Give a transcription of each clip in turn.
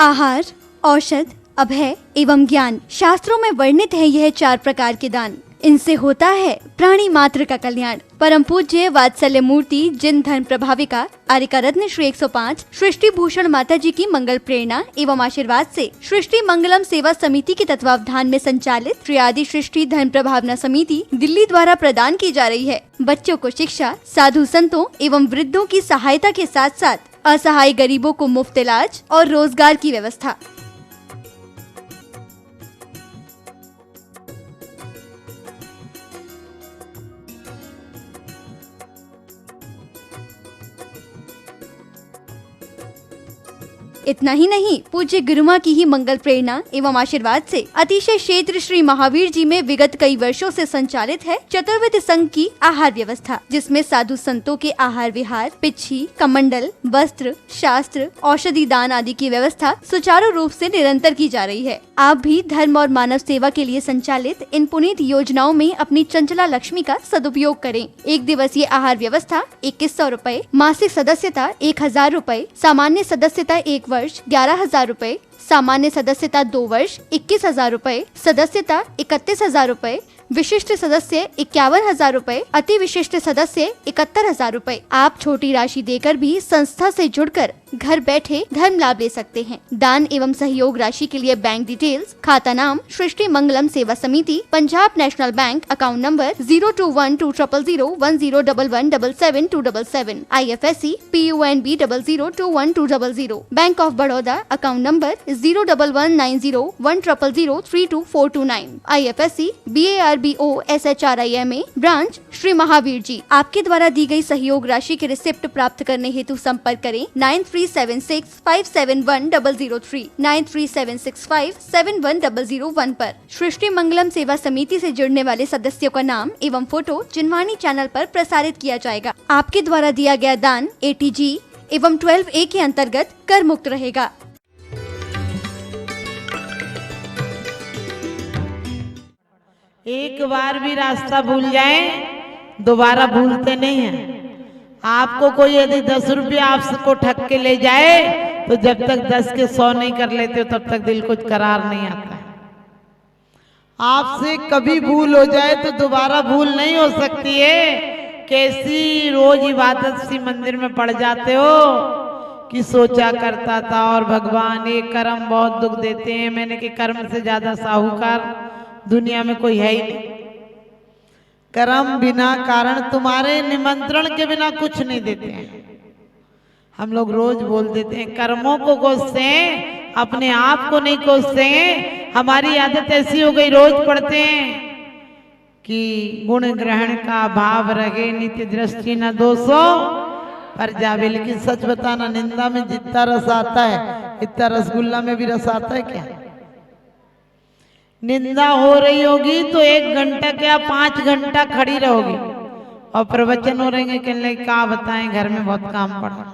आहार, औषध, अभय एवं ज्ञान। शास्त्रों में वर्णित है यह 4 प्रकार के दान। इनसे होता है प्राणी मात्र का कल्याण। परम पूज्य वात्सल्य मूर्ति जिन धर्म प्रभाविका आर्यका रत्न श्री 105 सृष्टि भूषण माता जी की मंगल प्रेरणा एवं आशीर्वाद से सृष्टि मंगलम सेवा समिति के तत्वावधान में संचालित श्री आदि सृष्टि धर्म प्रभावना समिति दिल्ली द्वारा प्रदान की जा रही है। बच्चों को शिक्षा, साधु संतों एवं वृद्धों की सहायता के साथ साथ असहाय गरीबों को मुफ्त इलाज और रोजगार की व्यवस्था। इतना ही नहीं, पूज्य गुरुमा की ही मंगल प्रेरणा एवं आशीर्वाद से अतिशय क्षेत्र श्री महावीर जी में विगत कई वर्षों से संचालित है चतुर्विध संघ की आहार व्यवस्था, जिसमें साधु संतों के आहार विहार, पिच्छी, कमंडल, वस्त्र, शास्त्र, औषधि दान आदि की व्यवस्था सुचारू रूप से निरंतर की जा रही है। आप भी धर्म और मानव सेवा के लिए संचालित इन पुनीत योजनाओं में अपनी चंचला लक्ष्मी का सदुपयोग करें। 1 दिवसीय आहार व्यवस्था 2100 रूपए, मासिक सदस्यता 1000 रूपए, सामान्य सदस्यता 1 वर्ष 11,000 रूपए, सामान्य सदस्यता 2 वर्ष 21,000 रूपए, सदस्यता 31,000 रूपए, विशिष्ट सदस्य 51,000 रूपए, अति विशिष्ट सदस्य 71,000 रूपए। आप छोटी राशि देकर भी संस्था से जुड़कर घर बैठे धर्म लाभ ले सकते हैं। दान एवं सहयोग राशि के लिए बैंक डिटेल्स, खाता नाम सृष्टि Mangalam Seva Samiti, Punjab national bank, account number 021200111177 IFSC PUNB 00021200, bank of Baroda, account number 0119010032429 IFSC BARBO SHRIMA, branch Shri Mahavir ji. आपके द्वारा दी गई सहयोग राशि के रिसिप्ट प्राप्त करने हेतु संपर्क करें 9376571003 9376571001 पर। सृष्टि मंगलम सेवा समिति से जुड़ने वाले सदस्यों का नाम एवं फोटो जिनवाणी चैनल पर प्रसारित किया जाएगा। आपके द्वारा दिया गया दान ATG एवं 12A के अंतर्गत कर मुक्त रहेगा। एक बार भी रास्ता भूल जाए दोबारा भूलते नहीं हैं। आपको कोई यदि 10 रुपया आपको ठग के ले जाए तो जब तक 10 के 100 नहीं कर लेते तब तक दिल को करार नहीं आता है। आपसे कभी भूल हो जाए तो दोबारा भूल नहीं हो सकती है। कैसी रोज इबादत सी मंदिर में पड़ जाते हो कि सोचा करता था और भगवान ये कर्म बहुत दुख देते हैं। मैंने कि कर्म से ज्यादा साहूकार दुनिया में कोई है ही नहीं। कर्म बिना कारण तुम्हारे निमंत्रण के बिना कुछ नहीं देते हैं। हम लोग रोज बोल देते हैं कर्मों को कोसते हैं, अपने आप को नहीं कोसते हैं। हमारी आदत ऐसी हो गई, रोज पढ़ते हैं कि गुण ग्रहण का भाव रहे, नित्य दृष्टि न दोषो पर जावे। लेकिन सच बताना, निंदा में जितना रस आता है इतना रसगुल्ला में भी रस आता है क्या? निंदा हो रही होगी तो 1 घंटा क्या 5 घंटा खड़ी रहोगी, और प्रवचन हो रहेंगे कहने क्या बताएं घर में बहुत काम पड़ा।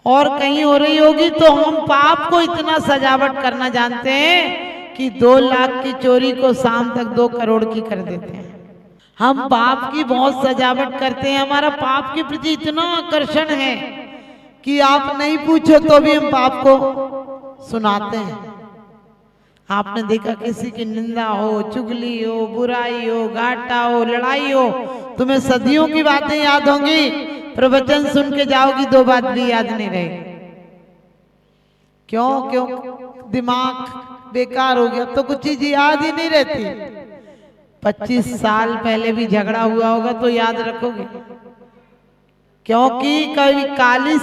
और कहीं हो रही होगी तो हम पाप को इतना सजावट करना जानते हैं कि 2 लाख की चोरी को शाम तक 2 करोड़ की कर देते हैं। हम पाप की बहुत सजावट करते हैं। हमारा पाप के प्रति इतना आकर्षण है कि आप नहीं पूछो तो भी हम पाप को सुनाते हैं। आपने देखा किसी की निंदा हो, चुगली हो, बुराई हो, घाटा हो, लड़ाई हो, तुम्हें सदियों की बातें याद होंगी, प्रवचन सुन के जाओगी 2 बात भी याद नहीं रहेगी। क्यों? दिमाग बेकार हो गया तो कुछ चीज याद ही नहीं रहती। 25 साल पहले भी झगड़ा हुआ होगा तो याद रखोगे, क्योंकि कभी काली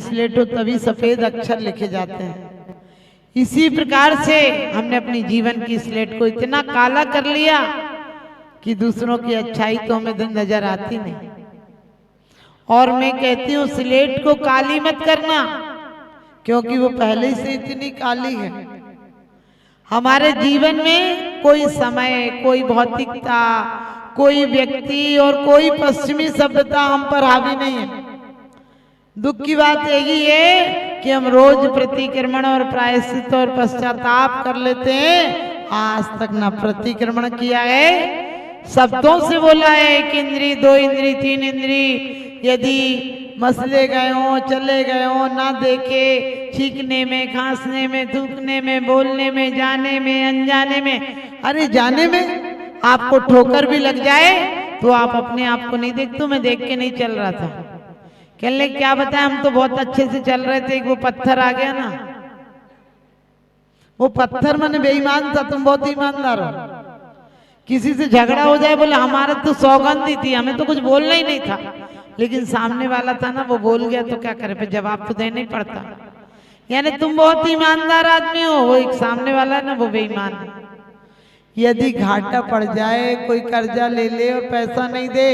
स्लेट हो तभी सफेद अक्षर लिखे जाते हैं। इसी प्रकार से हमने अपनी जीवन की स्लेट को इतना काला कर लिया कि दूसरों की अच्छाई तो हमें नजर आती नहीं। और मैं कहती हूँ स्लेट को काली मत करना, क्योंकि वो पहले से इतनी काली है। हमारे जीवन में कोई समय, कोई भौतिकता, कोई व्यक्ति और कोई पश्चिमी सभ्यता हम पर हावी नहीं है। दुख की बात यही है कि हम रोज प्रतिक्रमण और प्रायश्चित और पश्चाताप कर लेते हैं। आज तक न प्रतिक्रमण किया है, शब्दों से बोला है 1 इंद्री 2 इंद्री 3 इंद्री, यदि मसले गए हो, चले गए हो, ना देखे, छींकने में, खांसने में, थूकने में, बोलने में, जाने में, अनजाने में। अरे जाने में आपको ठोकर भी लग जाए तो आप अपने आप को नहीं देखते। मैं देख के नहीं चल रहा था, कहने क्या बताए, हम तो बहुत अच्छे से चल रहे थे, एक वो पत्थर आ गया ना, वो पत्थर मैंने बेईमान था, तुम बहुत ईमानदार हो। किसी से झगड़ा हो जाए, बोले हमारा तो सौगंध ही थी, हमें तो कुछ बोलना ही नहीं था, लेकिन सामने वाला था ना वो बोल गया तो क्या करे, फिर जवाब तो देना ही पड़ता। यानी तुम बहुत ईमानदार आदमी हो, वो एक सामने वाला ना वो बेईमान है। यदि घाटा पड़ जाए, कोई कर्जा ले ले और पैसा नहीं दे,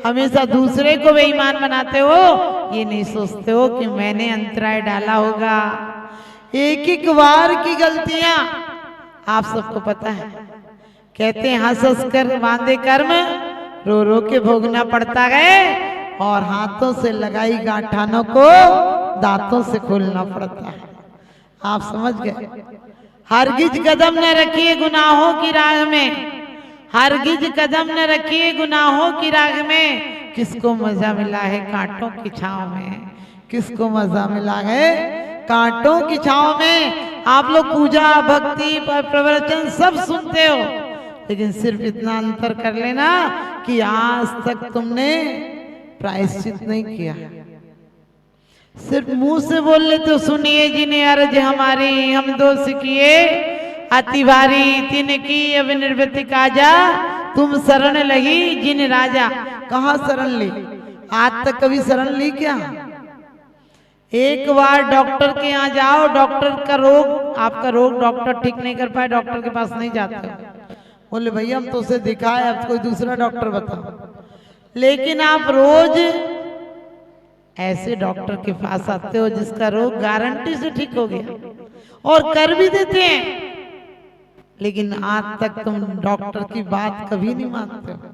हमेशा दूसरे को बेईमान बनाते हो, ये नहीं सोचते हो कि मैंने अंतराय डाला होगा। एक एक बार की गलतियां आप सबको पता है। कहते हैं हंस हंस कर बांधे कर्म, रो रो के भोगना पड़ता है, और हाथों से लगाई गांठानों को दांतों से खोलना पड़ता है। आप समझ गए। हरगिज कदम न रखिए गुनाहों की राह में, हरगिज कदम न रखिए गुनाहों की राह में, किसको मजा मिला है कांटों की छांव में, किसको मजा मिला है कांटों की छांव में। आप लोग पूजा, भक्ति, प्रवचन सब सुनते हो, लेकिन सिर्फ इतना अंतर कर लेना कि आज तक तुमने प्रायश्चित नहीं किया। सिर्फ मुंह से बोल लेते हो, सुनिए जिन्हें अर्ज हमारी, हम दोष किए अति भारी, तिन की अब निर्वृत्ति काजा, तुम शरण लगी जिन राजा। कहाँ शरण ली? आज तक कभी शरण ली क्या? एक बार डॉक्टर के यहाँ जाओ, डॉक्टर का रोग, आपका रोग डॉक्टर ठीक नहीं कर पाए, डॉक्टर के पास नहीं जाते, बोले भैया हम तो उसे दिखाए, अब कोई दूसरा डॉक्टर बताओ। लेकिन आप रोज ऐसे डॉक्टर के पास आते हो जिसका रोग गारंटी से ठीक हो गया और कर भी देते हैं, लेकिन आज तक तुम डॉक्टर की बात कभी नहीं मानते हो।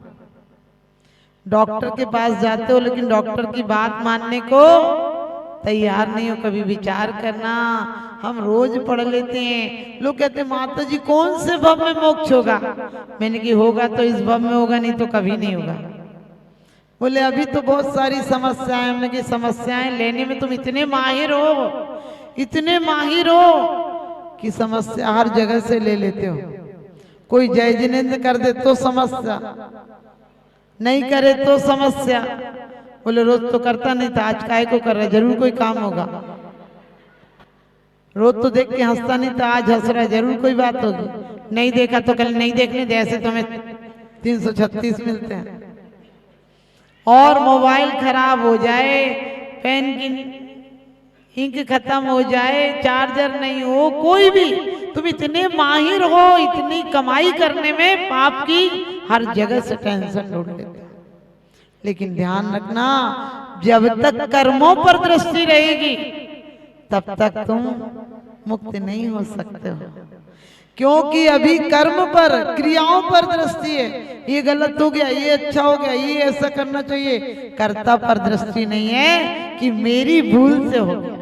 डॉक्टर के पास जाते हो लेकिन डॉक्टर की बात मानने को तैयार नहीं हो। कभी विचार करना, हम रोज पढ़ लेते हैं, लोग कहते हैं माता जी कौन से भव में मोक्ष होगा, मैंने कि होगा तो इस भव में होगा, नहीं तो कभी नहीं होगा। बोले अभी तो बहुत सारी समस्याएं, हमने की समस्याएं लेने में तुम इतने माहिर हो, इतने माहिर हो कि समस्या हर जगह से ले लेते हो। कोई जय जिनेंद्र कर दे तो समस्या, नहीं करे तो समस्या। बोले रोज तो करता नहीं था, आज काहे को कर रहा है, जरूर कोई काम होगा। रोज तो देख के हंसता नहीं था, आज हंस रहा है, जरूर कोई बात होगी। नहीं देखा तो कल नहीं देखने दे, ऐसे तो हमें 336 मिलते हैं। और मोबाइल खराब हो जाए, पेन की इंक खत्म हो जाए, चार्जर नहीं हो, कोई भी, तुम इतने माहिर हो इतनी कमाई करने में, पाप की हर जगह से टेंशन ढूंढ लेते हो। लेकिन ध्यान रखना, जब तक कर्मों पर दृष्टि रहेगी तब तक तुम मुक्त नहीं हो सकते हो, क्योंकि अभी कर्म पर, क्रियाओं पर दृष्टि है। ये गलत हो गया, ये अच्छा हो गया, ये ऐसा करना चाहिए, कर्ता पर दृष्टि नहीं है कि मेरी भूल से हो गया।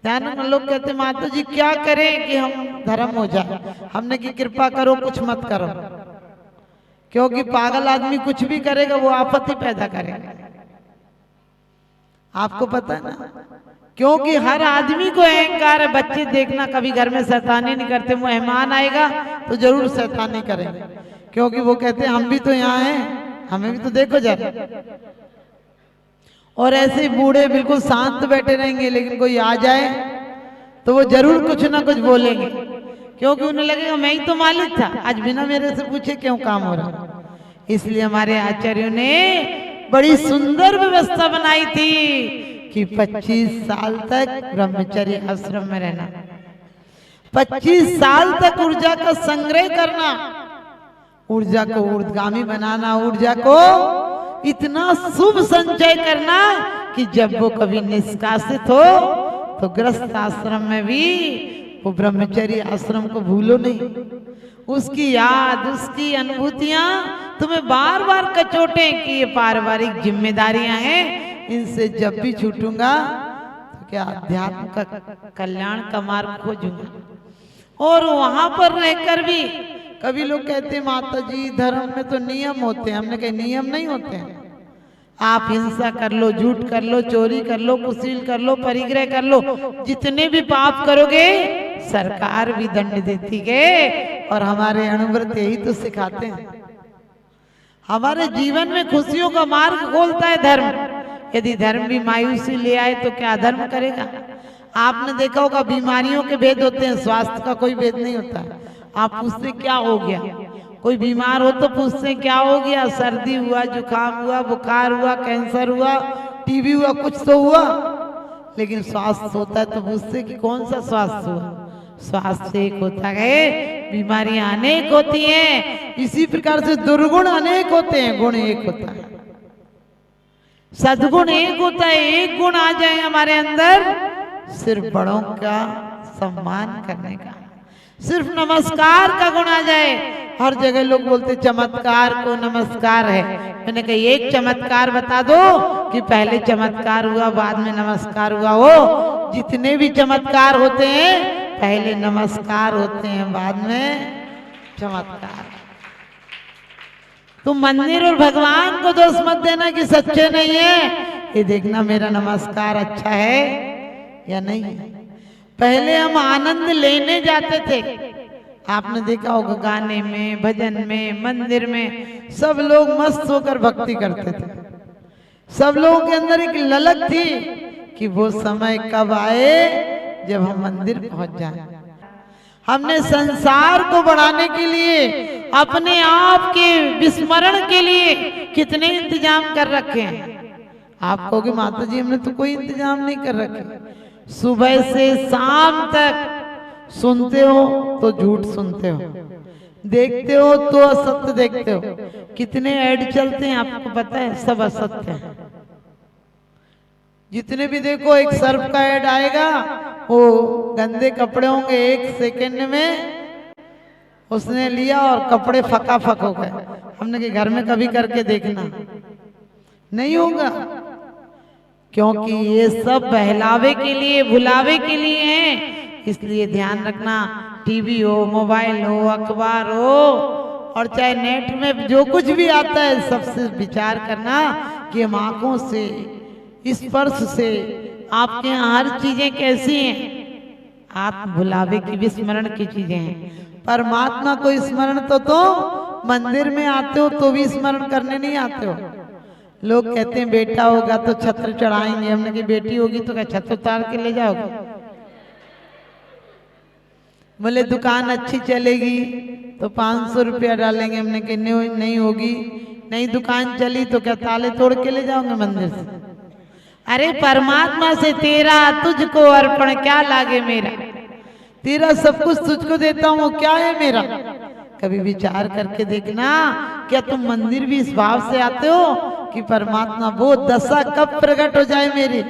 ध्यान में लोग कहते माता जी क्या करें कि हम धर्म हो जाए, हमने की कृपा करो कुछ मत करो, क्योंकि पागल आदमी कुछ भी करेगा वो आपत्ति पैदा करेगा। आपको पता है ना, क्योंकि हर आदमी को अहंकार है। बच्चे देखना कभी घर में शैतानी नहीं करते, मेहमान आएगा तो जरूर शैतानी करेंगे, क्योंकि वो कहते हैं हम भी तो यहाँ हैं, हमें भी तो देखो जरा। और ऐसे बूढ़े बिल्कुल शांत बैठे रहेंगे, लेकिन कोई आ जाए तो वो जरूर कुछ ना कुछ बोलेंगे, क्योंकि उन्हें लगेगा मैं ही तो मालिक था, आज बिना मेरे से पूछे क्यों काम हो रहा। इसलिए हमारे आचार्यों ने बड़ी सुंदर व्यवस्था बनाई थी कि 25 साल तक ब्रह्मचर्य आश्रम में रहना, 25 साल तक ऊर्जा का संग्रह करना, ऊर्जा को ऊर्ध्वगामी बनाना, ऊर्जा को इतना शुभ संचय करना कि जब वो कभी निष्कासित हो तो गृहस्थ आश्रम में भी वो ब्रह्मचर्य आश्रम को भूलो नहीं। उसकी याद, उसकी अनुभूतियां तुम्हें बार बार कचोटे कि ये पारिवारिक जिम्मेदारियां हैं, इनसे जब भी छूटूंगा तो क्या अध्यात्म का कल्याण का मार्ग खोजूंगा। और वहां पर रहकर भी कभी लोग कहते हैं माता जी धर्म में तो नियम होते हैं, हमने कहा नियम नहीं होते हैं। आप हिंसा कर लो, झूठ कर लो, चोरी कर लो, कुशील कर लो, परिग्रह कर लो, जितने भी पाप करोगे सरकार भी दंड देती है। और हमारे अणुव्रत यही तो सिखाते हैं। हमारे जीवन में खुशियों का मार्ग खोलता है धर्म। यदि धर्म भी मायूसी ले आए तो क्या धर्म करेगा? आपने देखा होगा बीमारियों के भेद होते हैं, स्वास्थ्य का कोई भेद नहीं होता। आप पूछते क्या हो गया, कोई बीमार हो तो पूछते क्या हो गया, सर्दी हुआ, जुकाम हुआ, बुखार हुआ, कैंसर हुआ, टीबी हुआ, कुछ तो हुआ। लेकिन स्वास्थ्य होता है तो पूछते कि कौन सा स्वास्थ्य हुआ। स्वास्थ्य एक होता है, बीमारियां अनेक होती हैं। इसी प्रकार से दुर्गुण अनेक होते हैं, गुण एक होता है। सद्गुण एक होता है। एक गुण आ जाए हमारे अंदर, सिर्फ बड़ों का सम्मान करने का, सिर्फ नमस्कार का गुण आ जाए। हर जगह लोग बोलते चमत्कार को नमस्कार है। मैंने कहा एक चमत्कार बता दो कि पहले चमत्कार हुआ बाद में नमस्कार हुआ हो। जितने भी चमत्कार होते हैं पहले नमस्कार होते हैं, बाद में चमत्कार। तुम मंदिर और भगवान को दोष मत देना कि सच्चे नहीं है, ये देखना मेरा नमस्कार अच्छा है या नहीं है। पहले हम आनंद लेने जाते थे। आपने देखा होगा गाने में, भजन में, मंदिर में सब लोग मस्त होकर भक्ति करते थे। सब लोगों के अंदर एक ललक थी कि वो समय कब आए जब हम मंदिर पहुंच जाएं। हमने संसार को बढ़ाने के लिए, अपने आप के विस्मरण के लिए कितने इंतजाम कर रखे हैं। आप कहोगे माता जी हमने तो कोई इंतजाम नहीं कर रखे। सुबह से शाम तक सुनते हो तो झूठ सुनते हो, देखते हो तो असत्य देखते हो। कितने ऐड चलते हैं आपको पता है, सब असत्य है। जितने भी देखो एक सर्फ का ऐड आएगा, वो गंदे कपड़े होंगे, 1 सेकंड में उसने लिया और कपड़े फकाफक हो गए। हमने कि घर में कभी करके देखना, नहीं होगा, क्योंकि ये सब बहलावे के लिए, भुलावे के लिए हैं। इसलिए ध्यान रखना, टीवी हो, मोबाइल हो, अखबार हो और चाहे नेट में जो कुछ भी आता है, सबसे विचार करना कि हम आंखों से, स्पर्श से आपके यहाँ हर चीजें कैसी हैं, आत्म भुलावे की, विस्मरण की चीजें हैं। परमात्मा को स्मरण तो मंदिर में आते हो तो भी स्मरण करने नहीं आते हो। लोग कहते हैं बेटा होगा तो छत्र चढ़ाएंगे। हमने कहा बेटी होगी तो क्या छत्र उतार के ले जाओगे? बोले दुकान अच्छी चलेगी तो 500 रुपया डालेंगे। हमने कहा नहीं होगी। नहीं दुकान चली तो क्या ताले तोड़ के ले जाओगे मंदिर से? अरे परमात्मा से तेरा तुझको अर्पण क्या लागे मेरा, तेरा सब कुछ तुझको देता हूँ, क्या है मेरा? कभी विचार करके देखना, क्या तुम मंदिर भी इस भाव से आते हो कि परमात्मा वो दशा कब प्रकट हो जाए मेरी?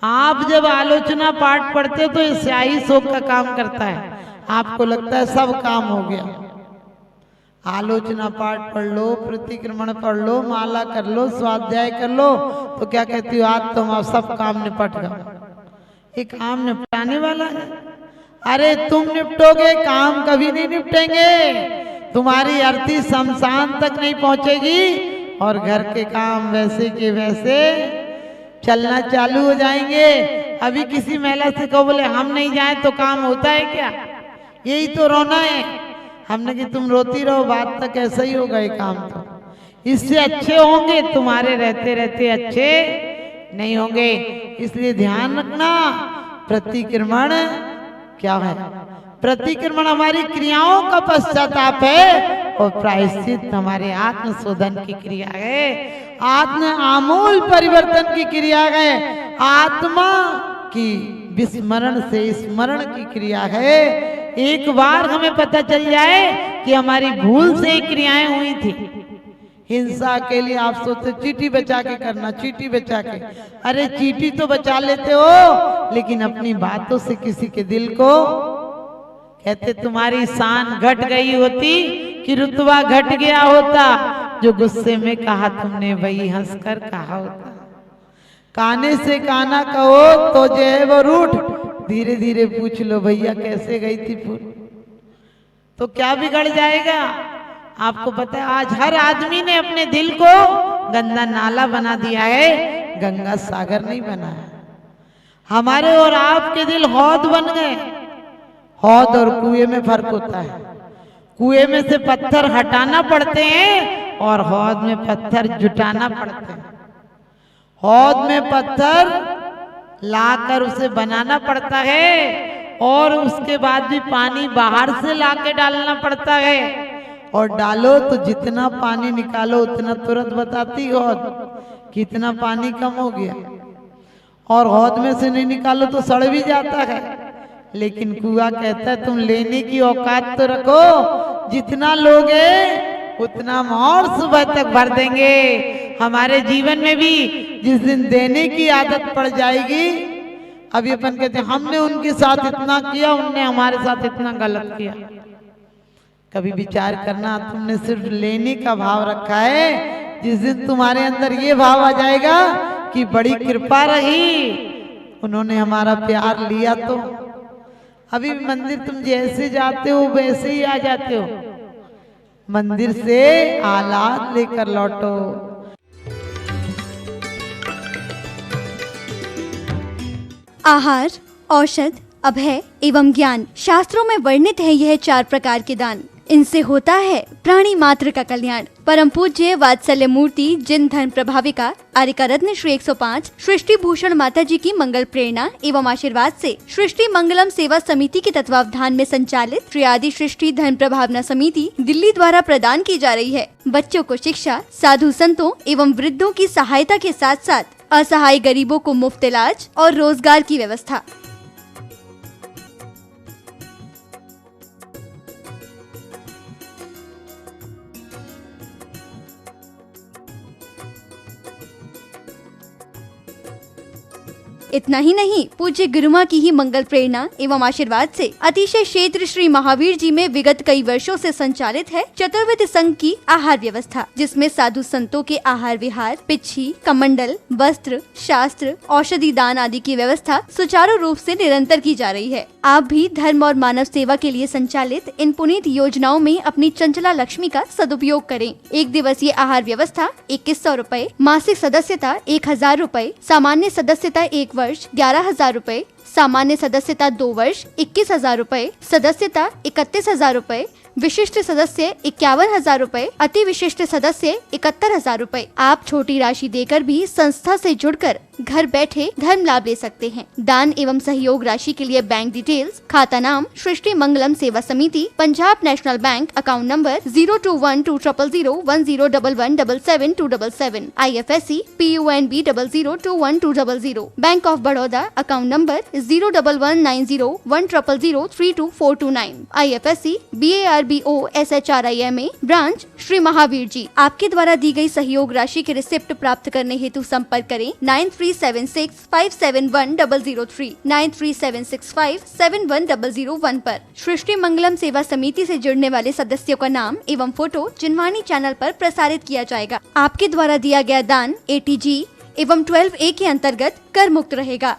आप जब आलोचना पाठ पढ़ते हो तो ये स्याही शोक का काम करता है। आपको लगता है सब काम हो गया। आलोचना पाठ पढ़ लो, प्रतिक्रमण पढ़ लो, माला कर लो, स्वाध्याय कर लो, तो क्या कहती हो आज तो हम सब काम निपट गए। ये काम निपटाने वाला है? अरे तुम निपटोगे, काम कभी नहीं निपटेंगे। तुम्हारी अर्थी शमशान तक नहीं पहुंचेगी और घर के काम वैसे के वैसे चलना चालू हो जाएंगे। अभी किसी महिला से कहो बोले हम नहीं जाए तो काम होता है क्या? यही तो रोना है। हमने कि तुम रोती रहो, बात तक ऐसा ही होगा। ये काम तो इससे अच्छे होंगे, तुम्हारे रहते रहते अच्छे नहीं होंगे। इसलिए ध्यान रखना, प्रतिक्रमण क्या है? प्रतिक्रमण हमारी क्रियाओं का पश्चाताप है और प्रायश्चित हमारे आत्म शोधन की क्रिया है, आत्म आमूल परिवर्तन की क्रिया है, आत्मा की विस्मरण से स्मरण की क्रिया है। एक बार हमें पता चल जाए कि हमारी भूल से क्रियाएं हुई थी। हिंसा के लिए आप सोचते चीटी बचा के करना, चीटी बचा के। अरे चीटी तो बचा लेते हो, लेकिन अपनी बातों से किसी के दिल को, कहते तुम्हारी शान घट गई होती कि रुतबा घट गया होता, जो गुस्से में कहा तुमने वही हंसकर कहा होता। काने से काना कहो तो जो है वो रूठ, धीरे धीरे पूछ लो भैया कैसे गई थी फूल, तो क्या बिगड़ जाएगा? आपको पता है आज हर आदमी ने अपने दिल को गंदा नाला बना दिया है, गंगा सागर नहीं बना है। हमारे और आपके दिल हौद बन गए। हौद और कुएं में फर्क होता है। कुएं में से पत्थर हटाना पड़ते हैं और हौद में पत्थर जुटाना पड़ते हैं। हौद में पत्थर लाकर उसे बनाना पड़ता है और उसके बाद भी पानी बाहर से लाके डालना पड़ता है, और डालो तो जितना पानी निकालो उतना तुरंत बताती हौद कितना पानी कम हो गया। और हौद में से नहीं निकालो तो सड़ भी जाता है। लेकिन कुआं कहता है तुम लेने की औकात तो रखो, जितना लोगे उतना हम और सुबह तक भर देंगे। हमारे जीवन में भी जिस दिन देने की आदत पड़ जाएगी, अभी अपन कहते हैं हमने उनके साथ इतना किया, उनने हमारे साथ इतना गलत किया। कभी विचार करना, तुमने सिर्फ लेने का भाव रखा है। जिस दिन तुम्हारे अंदर ये भाव आ जाएगा कि बड़ी कृपा रही, उन्होंने हमारा प्यार लिया, तो अभी मंदिर तुम जैसे जाते हो वैसे ही आ जाते हो। मंदिर से आलाद लेकर लौटो। आहार, औषध, अभय एवं ज्ञान। शास्त्रों में वर्णित है यह 4 प्रकार के दान। इनसे होता है प्राणी मात्र का कल्याण। परम पूज्य वात्सल्य मूर्ति जिन धर्म प्रभाविका आर्यका रत्न श्री 105 सृष्टि भूषण माता जी की मंगल प्रेरणा एवं आशीर्वाद से सृष्टि मंगलम सेवा समिति के तत्वावधान में संचालित श्री आदि सृष्टि धर्म प्रभावना समिति दिल्ली द्वारा प्रदान की जा रही है। बच्चों को शिक्षा, साधु संतों एवं वृद्धों की सहायता के साथ साथ असहाय गरीबों को मुफ्त इलाज और रोजगार की व्यवस्था। इतना ही नहीं, पूज्य गुरुमा की ही मंगल प्रेरणा एवं आशीर्वाद से अतिशय क्षेत्र श्री महावीर जी में विगत कई वर्षों से संचालित है चतुर्विध संघ की आहार व्यवस्था, जिसमें साधु संतों के आहार विहार, पिच्छी, कमंडल, वस्त्र, शास्त्र, औषधि दान आदि की व्यवस्था सुचारू रूप से निरंतर की जा रही है। आप भी धर्म और मानव सेवा के लिए संचालित इन पुनीत योजनाओं में अपनी चंचला लक्ष्मी का सदुपयोग करें। 1 दिवसीय आहार व्यवस्था 2100 रूपए, मासिक सदस्यता 1000 रूपए, सामान्य सदस्यता 1 वर्ष 11,000 रूपए, सामान्य सदस्यता 2 वर्ष 21,000 रूपए, सदस्यता 31,000 रूपए, विशिष्ट सदस्य 51,000 रूपए, अति विशिष्ट सदस्य 71,000 रूपए। आप छोटी राशि देकर भी संस्था से जुड़कर घर बैठे धर्म लाभ ले सकते हैं। दान एवं सहयोग राशि के लिए बैंक डिटेल्स, खाता नाम सृष्टि Mangalam Seva Samiti, Punjab national bank, account number 021200117777, IFSC PUNB 002120, bank of Baroda, account number 011901000324429, IFSC BARBO SHRIMA, branch Shri Mahavir ji. आपके द्वारा दी गई सहयोग राशि के रिसिप्ट प्राप्त करने हेतु संपर्क करें 9376571003, 9376571001 पर। सृष्टि मंगलम सेवा समिति से जुड़ने वाले सदस्यों का नाम एवं फोटो जिनवाणी चैनल पर प्रसारित किया जाएगा। आपके द्वारा दिया गया दान ATG एवं 12A के अंतर्गत कर मुक्त रहेगा।